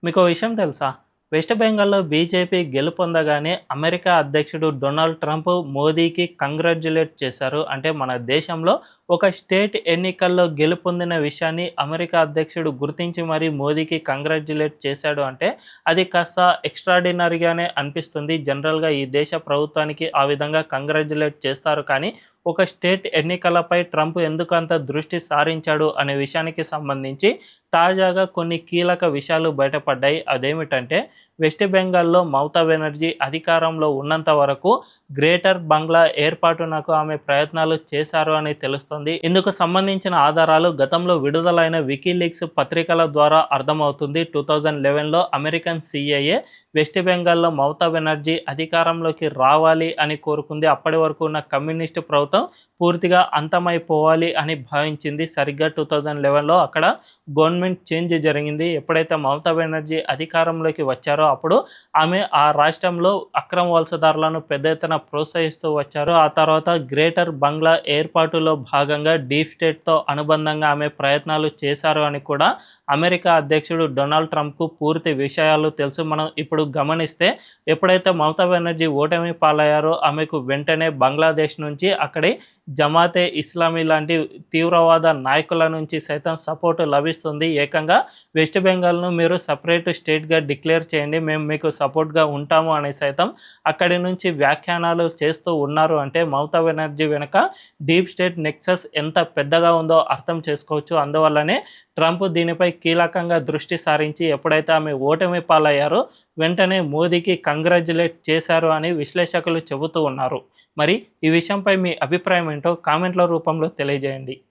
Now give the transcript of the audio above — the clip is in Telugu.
మీకో విషయం తెలుసా? వెస్ట్ బెంగాల్‌లో బీజేపీ గెలుపొందగానే అమెరికా అధ్యక్షుడు డొనాల్డ్ ట్రంప్ మోదీకి కంగ్రాచ్యులేట్ చేశారు. అంటే మన దేశంలో ఒక స్టేట్ ఎన్నికల్లో గెలుపొందిన విషయాన్ని అమెరికా అధ్యక్షుడు గుర్తించి మరీ మోదీకి కంగ్రాచ్యులేట్ చేశాడు అంటే అది కాస్త ఎక్స్‌ట్రార్డినరీగానే అనిపిస్తుంది. జనరల్‌గా ఈ దేశ ప్రభుత్వానికి ఆ విధంగా కంగ్రాచ్యులేట్ చేస్తారు. కానీ ఒక స్టేట్ ఎన్నికలపై ట్రంప్ ఎందుకంత దృష్టి సారించాడు అనే విషయానికి సంబంధించి తాజాగా కొన్ని కీలక విషయాలు బయటపడ్డాయి. అదేమిటంటే వెస్ట్ బెంగాల్‌లో మమతా బెనర్జీ అధికారంలో ఉన్నంత వరకు గ్రేటర్ బంగ్లా ఏర్పాటునకు ఆమె ప్రయత్నాలు చేశారు అని తెలుస్తుంది. ఇందుకు సంబంధించిన ఆధారాలు గతంలో విడుదలైన వికీలీక్స్ పత్రికల ద్వారా అర్థమవుతుంది. 2011లో అమెరికన్ సీఐఏ వెస్ట్ బెంగాల్‌లో మమతా బెనర్జీ అధికారంలోకి రావాలి అని కోరుకుంది. అప్పటి వరకు ఉన్న కమ్యూనిస్టు ప్రభుత్వం పూర్తిగా అంతమైపోవాలి అని భావించింది. సరిగ్గా 2011లో అక్కడ గవర్నమెంట్ చేంజ్ జరిగింది. ఎప్పుడైతే మమతా బెనర్జీ అధికారంలోకి వచ్చారో అప్పుడు ఆమె ఆ రాష్ట్రంలో అక్రమ వలసదారులను పెద్ద ఎత్తున ప్రోత్సహిస్తూ వచ్చారు. ఆ తర్వాత గ్రేటర్ బంగ్లా ఏర్పాటులో భాగంగా డీప్ స్టేట్‌తో అనుబంధంగా ఆమె ప్రయత్నాలు చేశారు అని కూడా అమెరికా అధ్యక్షుడు డొనాల్డ్ ట్రంప్‌కు పూర్తి విషయాలు తెలుసు. మనం ఇప్పుడు గమనిస్తే ఎప్పుడైతే మమతా బెనర్జీ ఓటమి పాలయ్యారో ఆమెకు వెంటనే బంగ్లాదేశ్ నుంచి అక్కడి జమాతే ఇస్లామీ లాంటి తీవ్రవాద నాయకుల నుంచి సైతం సపోర్ట్ లభిస్తుంది. ఏకంగా వెస్ట్ బెంగాల్‌ను మీరు సెపరేట్ స్టేట్‌గా డిక్లేర్ చేయండి, మేము మీకు సపోర్ట్‌గా ఉంటాము అని సైతం అక్కడి నుంచి వ్యాఖ్యానాలు చేస్తూ ఉన్నారు. అంటే మమతా బెనర్జీ వెనుక డీప్ స్టేట్ నెక్సస్ ఎంత పెద్దగా ఉందో అర్థం చేసుకోవచ్చు. అందువల్లనే ట్రంప్ దీనిపై కీలకంగా దృష్టి సారించి ఎప్పుడైతే ఆమె ఓటమి పాలయ్యారో వెంటనే మోదీకి కంగ్రాచ్యులేట్ చేశారు అని విశ్లేషకులు చెబుతూ ఉన్నారు. మరి ఈ విషయంపై మీ అభిప్రాయం ఏంటో కామెంట్ల రూపంలో తెలియజేయండి.